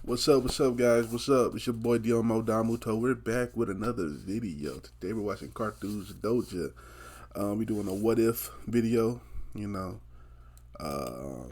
What's up, guys? What's up? It's your boy Domuto. We're back with another video. Today we're watching Carthu's Dojo. We're doing a what if video. You know, uh,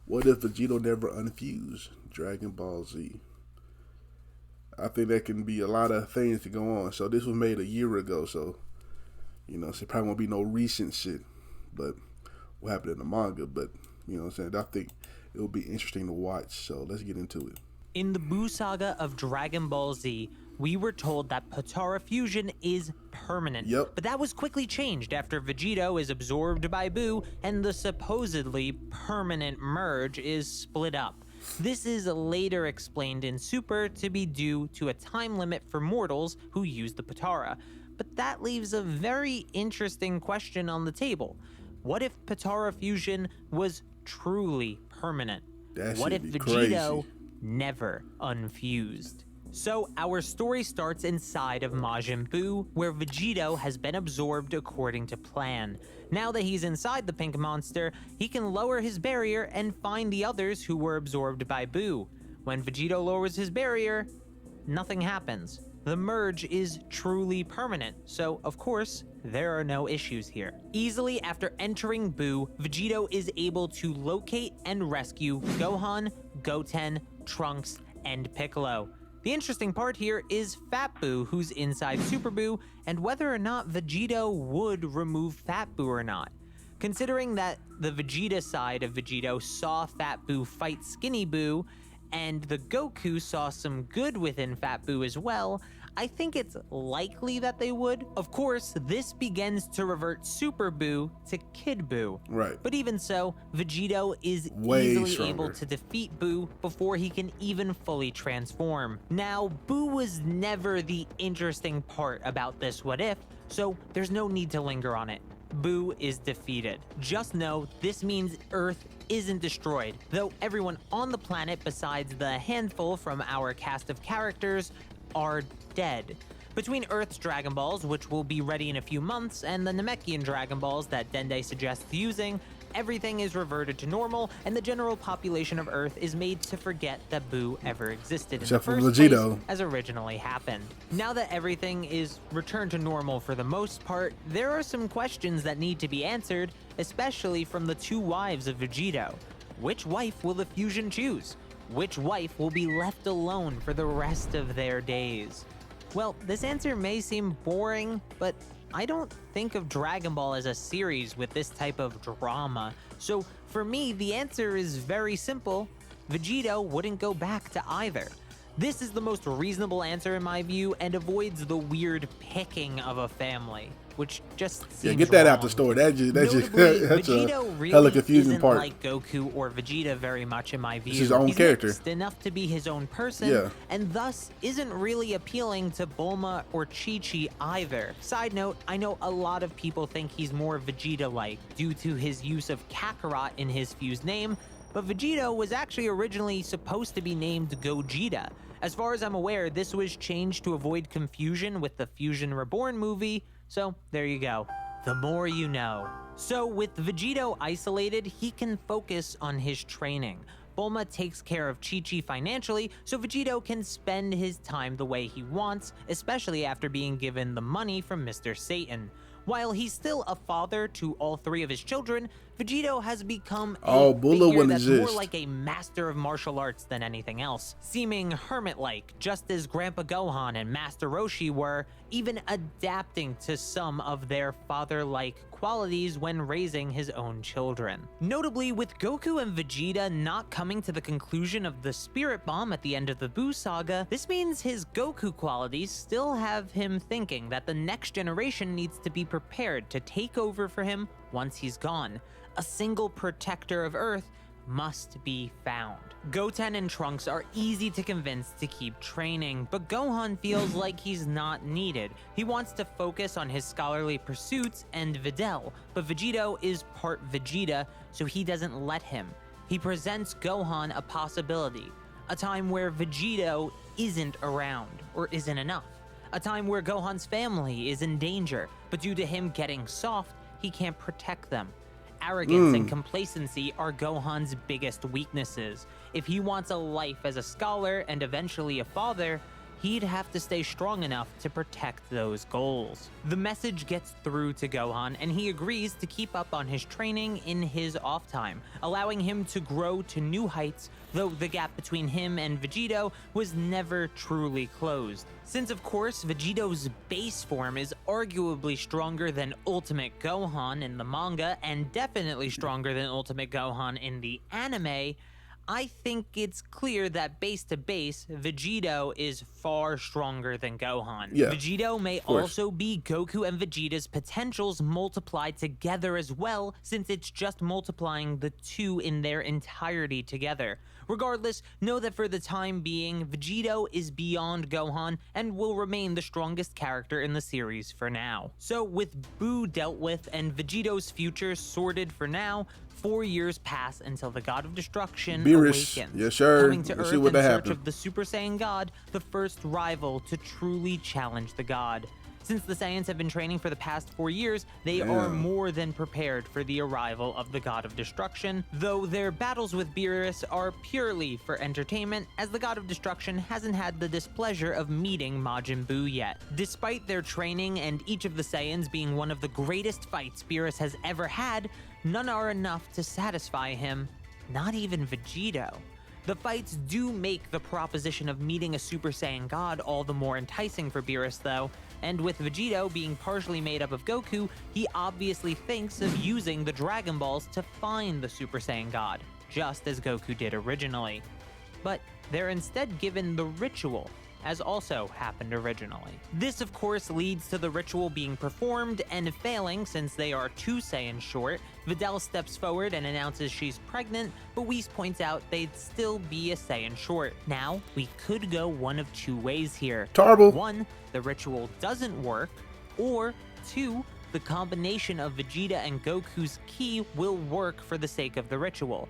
what if Vegito never unfused? Dragon Ball Z. I think that can be a lot of things to go on. So this was made a year ago. So so it probably won't be no recent shit. But what happened in the manga? But you know what I'm saying? I think it will be interesting to watch. So let's get into it. In the Buu saga of Dragon Ball Z, we were told that Potara fusion is permanent. Yep. But that was quickly changed after Vegito is absorbed by Buu and the supposedly permanent merge is split up. This is later explained in Super to be due to a time limit for mortals who use the Potara. But that leaves a very interesting question on the table. What if Potara fusion was truly permanent? What if Vegito never unfused? So our story starts inside of Majin Buu, where Vegito has been absorbed according to plan. Now that he's inside the pink monster, he can lower his barrier and find the others who were absorbed by Buu. When Vegito lowers his barrier, nothing happens. The merge is truly permanent, so of course, there are no issues here. Easily after entering Buu, Vegito is able to locate and rescue Gohan, Goten, Trunks, and Piccolo. The interesting part here is Fat Buu, who's inside Super Buu, and whether or not Vegito would remove Fat Buu or not. Considering that the Vegeta side of Vegito saw Fat Buu fight Skinny Buu, and the Goku saw some good within Fat Buu as well, I think it's likely that they would. Of course, this begins to revert Super Buu to Kid Buu. Right. But even so, Vegito is easily able to defeat Buu before he can even fully transform. Now, Buu was never the interesting part about this what if, so there's no need to linger on it. Buu is defeated. Just know this means Earth isn't destroyed, though everyone on the planet besides the handful from our cast of characters are dead. Between Earth's Dragon Balls, which will be ready in a few months, and the Namekian Dragon Balls that Dende suggests using, everything is reverted to normal, and the general population of Earth is made to forget that Buu ever existed in the first place, as originally happened. Now that everything is returned to normal for the most part, there are some questions that need to be answered, especially from the two wives of Vegito. Which wife will the fusion choose? Which wife will be left alone for the rest of their days? Well, this answer may seem boring, but I don't think of Dragon Ball as a series with this type of drama. So for me, the answer is very simple. Vegito wouldn't go back to either. This is the most reasonable answer in my view and avoids the weird picking of a family, which just seems get that wrong. out the story. That's Vegito a really hella confusing isn't part. like Goku or Vegeta very much in my view. He's his own character. Mixed enough to be his own person, and thus isn't really appealing to Bulma or Chi-Chi either. Side note, I know a lot of people think he's more Vegeta-like due to his use of Kakarot in his fused name, but Vegito was actually originally supposed to be named Gogeta. As far as I'm aware, this was changed to avoid confusion with the Fusion Reborn movie, so there you go. The more you know. So with Vegito isolated, he can focus on his training. Bulma takes care of Chi-Chi financially, so Vegito can spend his time the way he wants, especially after being given the money from Mr. Satan. While he's still a father to all three of his children, Vegito has become a figure that's more like a master of martial arts than anything else, seeming hermit-like, just as Grandpa Gohan and Master Roshi were, even adapting to some of their father-like qualities when raising his own children. Notably, with Goku and Vegeta not coming to the conclusion of the Spirit Bomb at the end of the Buu saga, this means his Goku qualities still have him thinking that the next generation needs to be prepared to take over for him once he's gone. A single protector of Earth must be found. Goten and Trunks are easy to convince to keep training, but Gohan feels like he's not needed. He wants to focus on his scholarly pursuits and Videl, but Vegito is part Vegeta, so he doesn't let him. He presents Gohan a possibility, a time where Vegito isn't around, or isn't enough. A time where Gohan's family is in danger, but due to him getting soft, he can't protect them. arrogance and complacency are Gohan's biggest weaknesses. If he wants a life as a scholar and eventually a father, he'd have to stay strong enough to protect those goals. The message gets through to Gohan, and he agrees to keep up on his training in his off time, allowing him to grow to new heights, though the gap between him and Vegito was never truly closed. Since of course Vegito's base form is arguably stronger than Ultimate Gohan in the manga, and definitely stronger than Ultimate Gohan in the anime, I think it's clear that base to base, Vegito is far stronger than Gohan. Yeah, Vegito may also be Goku and Vegeta's potentials multiplied together as well, since it's just multiplying the two in their entirety together. Regardless, know that for the time being, Vegito is beyond Gohan and will remain the strongest character in the series for now. So with Buu dealt with and Vegito's future sorted for now, 4 years pass until the God of Destruction awakens, yes, sir. coming to Let's Earth see what in search happened. of the Super Saiyan God, the first rival to truly challenge the God. Since the Saiyans have been training for the past 4 years, they are more than prepared for the arrival of the God of Destruction, though their battles with Beerus are purely for entertainment, as the God of Destruction hasn't had the displeasure of meeting Majin Buu yet. Despite their training and each of the Saiyans being one of the greatest fights Beerus has ever had, none are enough to satisfy him, not even Vegito. The fights do make the proposition of meeting a Super Saiyan God all the more enticing for Beerus though, and with Vegito being partially made up of Goku, he obviously thinks of using the Dragon Balls to find the Super Saiyan God, just as Goku did originally. But they're instead given the ritual, as also happened originally. This of course leads to the ritual being performed and failing since they are 2 Saiyans short. Videl steps forward and announces she's pregnant, but Whis points out they'd still be a Saiyan short. Now, we could go one of 2 ways here. Terrible. 1, the ritual doesn't work, or 2, the combination of Vegeta and Goku's ki will work for the sake of the ritual.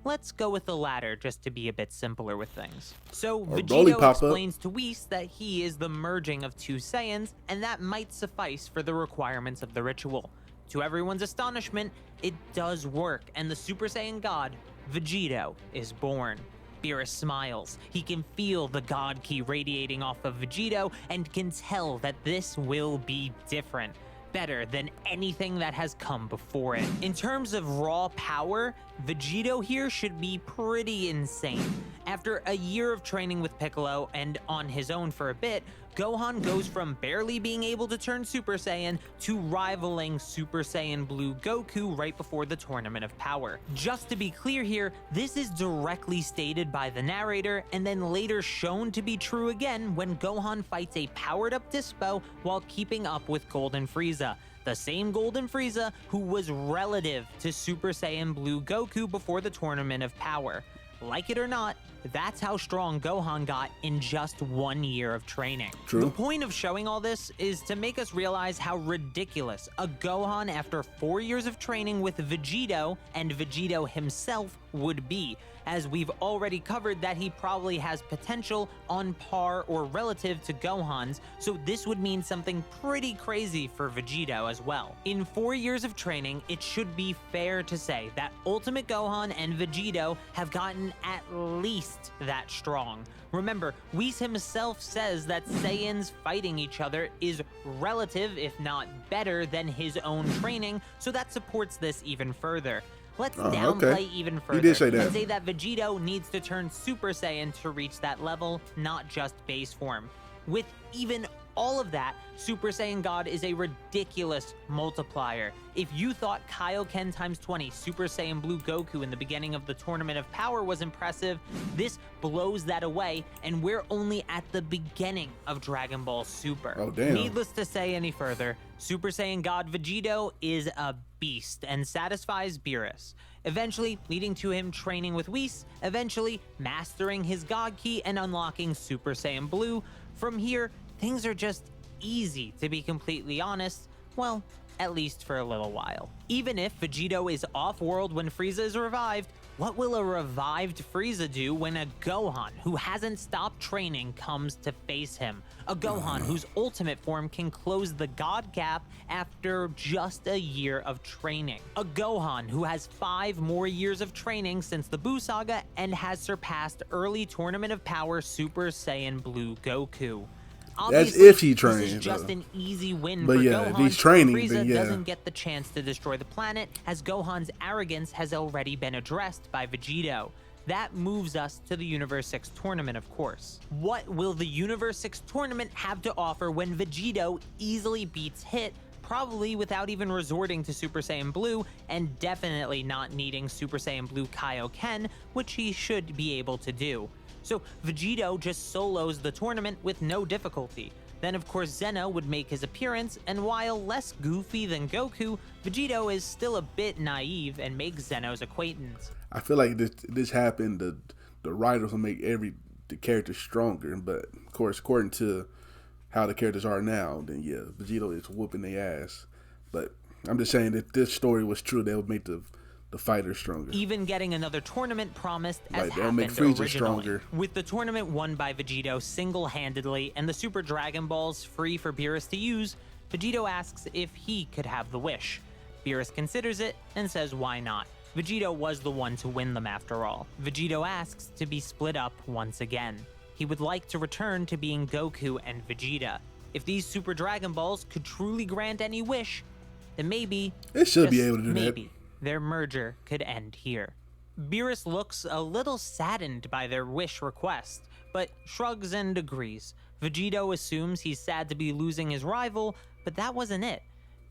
Let's go with the latter, just to be a bit simpler with things. So Vegito explains to Whis that he is the merging of 2 Saiyans, and that might suffice for the requirements of the ritual. To everyone's astonishment, it does work, and the Super Saiyan God, Vegito, is born. Beerus smiles. He can feel the God Ki radiating off of Vegito, and can tell that this will be different. Better than anything that has come before it. In terms of raw power, Vegito here should be pretty insane. After a year of training with Piccolo and on his own for a bit, Gohan goes from barely being able to turn Super Saiyan to rivaling Super Saiyan Blue Goku right before the Tournament of Power. Just to be clear here, this is directly stated by the narrator and then later shown to be true again when Gohan fights a powered-up Dispo while keeping up with Golden Frieza. The same Golden Frieza who was relative to Super Saiyan Blue Goku before the Tournament of Power. Like it or not, that's how strong Gohan got in just 1 year of training. True. The point of showing all this is to make us realize how ridiculous a Gohan after 4 years of training with Vegito and Vegito himself would be, as we've already covered that he probably has potential on par or relative to Gohan's, so this would mean something pretty crazy for Vegito as well. In 4 years of training, it should be fair to say that Ultimate Gohan and Vegito have gotten at least that strong. Remember, Whis himself says that Saiyans fighting each other is relative, if not better, than his own training, so that supports this even further. Let's downplay even further and say that Vegito needs to turn Super Saiyan to reach that level, not just base form. With even all of that, Super Saiyan God is a ridiculous multiplier. If you thought Kaioken times 20 Super Saiyan Blue Goku in the beginning of the Tournament of Power was impressive, this blows that away, and we're only at the beginning of Dragon Ball Super. Oh, damn. Needless to say any further, Super Saiyan God Vegito is a beast and satisfies Beerus, eventually leading to him training with Whis, eventually mastering his God Ki and unlocking Super Saiyan Blue. From here, things are just easy, to be completely honest. Well, at least for a little while. Even if Vegito is off-world when Frieza is revived, What will a revived Frieza do when a Gohan who hasn't stopped training comes to face him? A Gohan whose ultimate form can close the God gap after just a year of training. A Gohan who has 5 more years of training since the Buu Saga and has surpassed early Tournament of Power Super Saiyan Blue Goku. That's if he trains. This is just an easy win but for yeah, Gohan. if he's training, Frieza then yeah. doesn't get the chance to destroy the planet, as Gohan's arrogance has already been addressed by Vegito. That moves us to the Universe 6 tournament, of course. What will the Universe 6 tournament have to offer when Vegito easily beats Hit, probably without even resorting to Super Saiyan Blue, and definitely not needing Super Saiyan Blue Kaioken, which he should be able to do. So Vegito just solos the tournament with no difficulty. Then of course Zeno would make his appearance, and while less goofy than Goku, Vegito is still a bit naive and makes Zeno's acquaintance. I feel like this happened, the writers will make the character stronger, but of course according to how the characters are now, then yeah, Vegito is whooping their ass. But I'm just saying that this story was true, they would make the fighter stronger. Even getting another tournament promised as they'll happened make Frieza originally. stronger. With the tournament won by Vegito single-handedly and the Super Dragon Balls free for Beerus to use, Vegito asks if he could have the wish. Beerus considers it and says why not. Vegito was the one to win them after all. Vegito asks to be split up once again. He would like to return to being Goku and Vegeta. If these Super Dragon Balls could truly grant any wish, then maybe, it should be able to do maybe, that. Their merger could end here. Beerus looks a little saddened by their wish request, but shrugs and agrees. Vegito assumes he's sad to be losing his rival, but that wasn't it.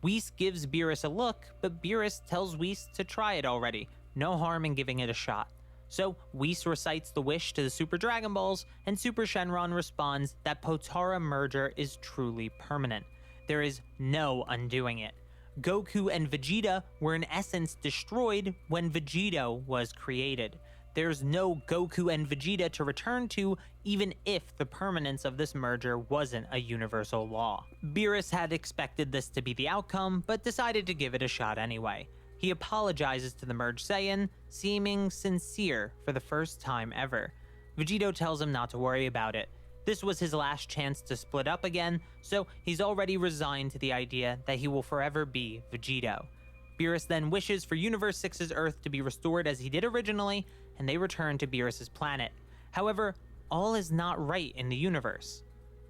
Whis gives Beerus a look, but Beerus tells Whis to try it already. No harm in giving it a shot. So Whis recites the wish to the Super Dragon Balls, and Super Shenron responds that Potara merger is truly permanent. There is no undoing it. Goku and Vegeta were in essence destroyed when Vegito was created. There's no Goku and Vegeta to return to, even if the permanence of this merger wasn't a universal law. Beerus had expected this to be the outcome, but decided to give it a shot anyway. He apologizes to the merged Saiyan, seeming sincere for the first time ever. Vegito tells him not to worry about it. This was his last chance to split up again, so he's already resigned to the idea that he will forever be Vegito. Beerus then wishes for Universe 6's Earth to be restored as he did originally, and they return to Beerus' planet. However, all is not right in the universe.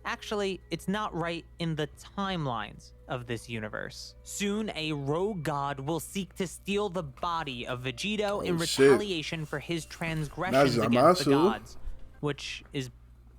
Actually, it's not right in the timelines of this universe. Soon, a rogue god will seek to steal the body of Vegito in retaliation for his transgressions against the gods, which is,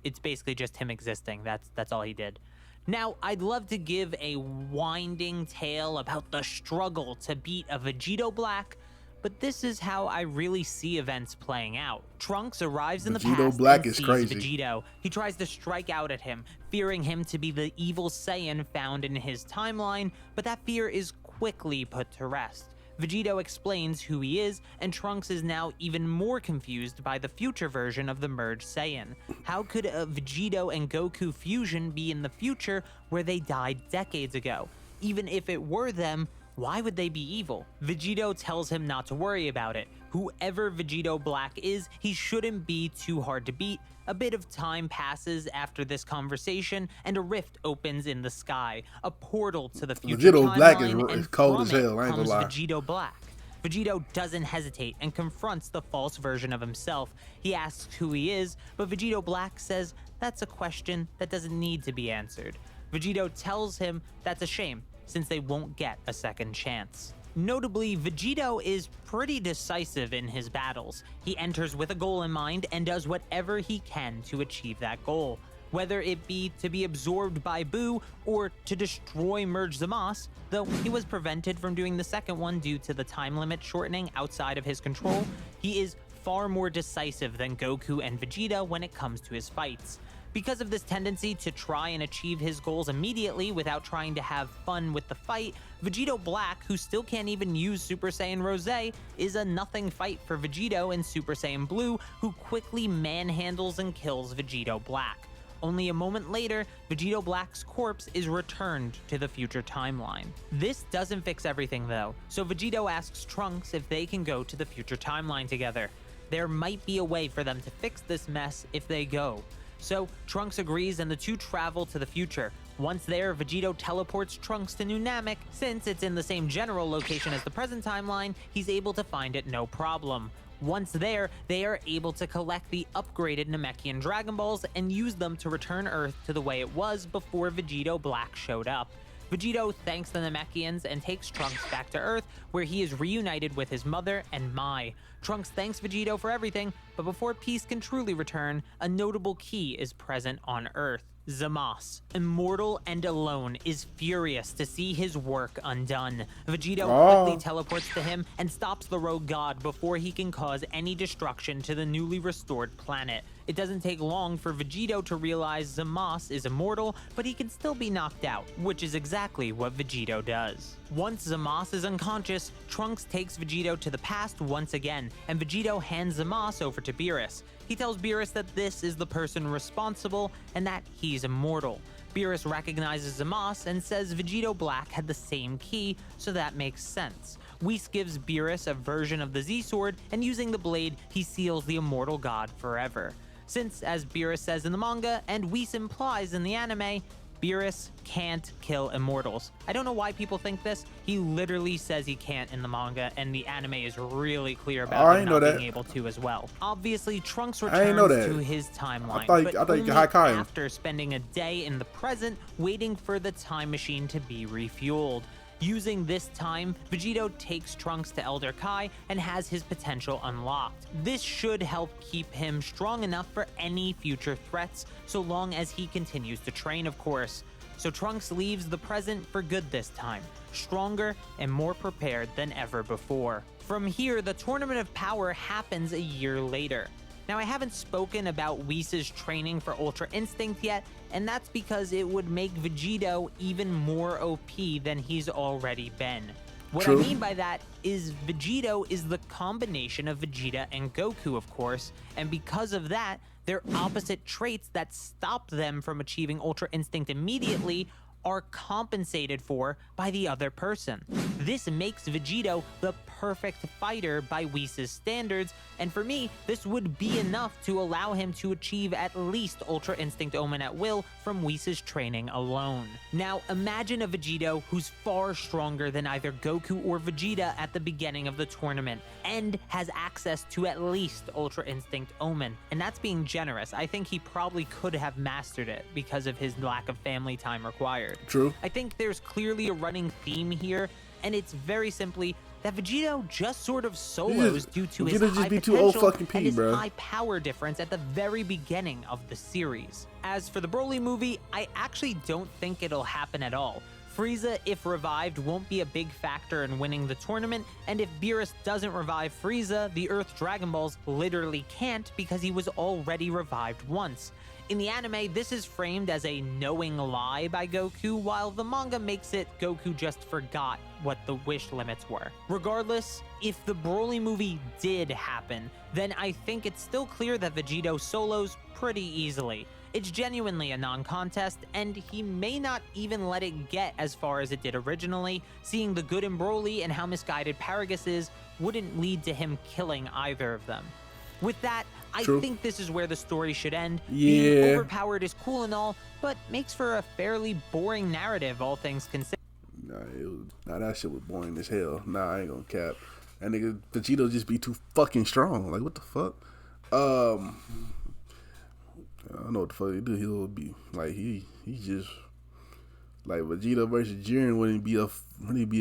it's basically just him existing. That's all he did. Now, I'd love to give a winding tale about the struggle to beat a Vegito Black, but this is how I really see events playing out. Trunks arrives in the past Black and is sees crazy. Vegito. He tries to strike out at him, fearing him to be the evil Saiyan found in his timeline, but that fear is quickly put to rest. Vegito explains who he is, and Trunks is now even more confused by the future version of the merged Saiyan. How could a Vegito and Goku fusion be in the future where they died decades ago? Even if it were them, why would they be evil? Vegito tells him not to worry about it. Whoever Vegito Black is, he shouldn't be too hard to beat. A bit of time passes after this conversation, and a rift opens in the sky, a portal to the future Vegito Black and is cold as from it hell, I ain't gonna comes lie. Vegito Black. Vegito doesn't hesitate and confronts the false version of himself. He asks who he is, but Vegito Black says that's a question that doesn't need to be answered. Vegito tells him that's a shame, since they won't get a second chance. Notably, Vegito is pretty decisive in his battles. He enters with a goal in mind and does whatever he can to achieve that goal. Whether it be to be absorbed by Buu or to destroy Merge Zamasu, though he was prevented from doing the second one due to the time limit shortening outside of his control, he is far more decisive than Goku and Vegeta when it comes to his fights. Because of this tendency to try and achieve his goals immediately without trying to have fun with the fight, Vegito Black, who still can't even use Super Saiyan Rose, is a nothing fight for Vegito and Super Saiyan Blue, who quickly manhandles and kills Vegito Black. Only a moment later, Vegito Black's corpse is returned to the future timeline. This doesn't fix everything though, so Vegito asks Trunks if they can go to the future timeline together. There might be a way for them to fix this mess if they go. So Trunks agrees and the two travel to the future. Once there, Vegito teleports Trunks to New Namek. Since it's in the same general location as the present timeline, he's able to find it no problem. Once there, they are able to collect the upgraded Namekian Dragon Balls and use them to return Earth to the way it was before Vegito Black showed up. Vegito thanks the Namekians and takes Trunks back to Earth, where he is reunited with his mother and Mai. Trunks thanks Vegito for everything, but before peace can truly return, a notable key is present on Earth. Zamasu, immortal and alone, is furious to see his work undone. Vegito quickly teleports to him and stops the rogue god before he can cause any destruction to the newly restored planet. It doesn't take long for Vegito to realize Zamasu is immortal, but he can still be knocked out, which is exactly what Vegito does. Once Zamasu is unconscious, Trunks takes Vegito to the past once again, and Vegito hands Zamasu over to Beerus. He tells Beerus that this is the person responsible and that he's immortal. Beerus recognizes Zamasu and says Vegito Black had the same key, so that makes sense. Whis gives Beerus a version of the Z-Sword, and using the blade, he seals the immortal god forever. Since, as Beerus says in the manga, and Whis implies in the anime, Beerus can't kill immortals. I don't know why people think this. He literally says he can't in the manga, and the anime is really clear about him not being able to as well. Obviously, Trunks returns to his timeline, but only after spending a day in the present waiting for the time machine to be refueled. Using this time, Vegito takes Trunks to Elder Kai and has his potential unlocked. This should help keep him strong enough for any future threats, so long as he continues to train, of course. So Trunks leaves the present for good this time, stronger and more prepared than ever before. From here, the Tournament of Power happens a year later. Now, I haven't spoken about Whis' training for Ultra Instinct yet, and that's because it would make Vegito even more OP than he's already been. What I mean by that is Vegito is the combination of Vegeta and Goku, of course, and because of that, their opposite traits that stop them from achieving Ultra Instinct immediately are compensated for by the other person. This makes Vegito the perfect fighter by Whis' standards, and for me, this would be enough to allow him to achieve at least Ultra Instinct Omen at will from Whis' training alone. Now, imagine a Vegito who's far stronger than either Goku or Vegeta at the beginning of the tournament, and has access to at least Ultra Instinct Omen, and that's being generous. I think he probably could have mastered it because of his lack of family time required. True. I think there's clearly a running theme here, and it's very simply that Vegito just sort of solos due to his high potential and his high power difference at the very beginning of the series. As for the Broly movie, I actually don't think it'll happen at all. Frieza, if revived, won't be a big factor in winning the tournament, and if Beerus doesn't revive Frieza, the Earth Dragon Balls literally can't because he was already revived once. In the anime, this is framed as a knowing lie by Goku, while the manga makes it Goku just forgot what the wish limits were. Regardless, if the Broly movie did happen, then I think it's still clear that Vegito solos pretty easily. It's genuinely a non-contest, and he may not even let it get as far as it did originally. Seeing the good in Broly and how misguided Paragus is wouldn't lead to him killing either of them. With that, I think this is where the story should end. Being overpowered is cool and all, but makes for a fairly boring narrative, all things considered. Nah, that shit was boring as hell. Nah, I ain't gonna cap. That nigga Vegito just be too fucking strong. Like, what the fuck? I don't know what the fuck he do. He'll be like he just like Vegeta versus Jiren wouldn't be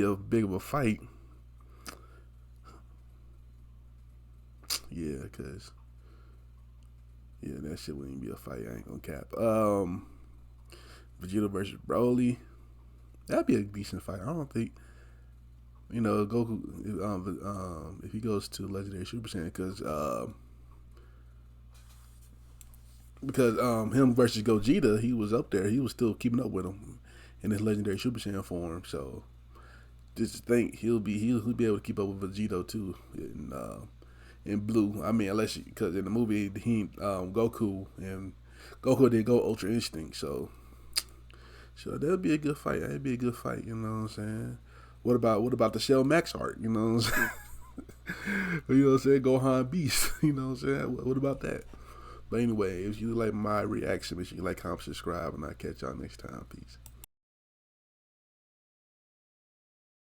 a big of a fight. Yeah, cause that shit wouldn't be a fight. I ain't gonna cap. Vegeta versus Broly, that'd be a decent fight. I don't think Goku if he goes to Legendary Super Saiyan because him versus Gogeta, he was up there. He was still keeping up with him in his Legendary Super Saiyan form. So just think he'll be able to keep up with Vegito too in Blue. I mean, because in the movie Goku and Goku did go Ultra Instinct, so that'll be a good fight. That'd be a good fight. You know what I'm saying? What about the Shell Max art? You know what I'm saying? You know what I'm saying? Gohan Beast. You know what I'm saying? What about that? But anyway, if you like my reaction, make sure you like, comment, subscribe, and I'll catch y'all next time. Peace.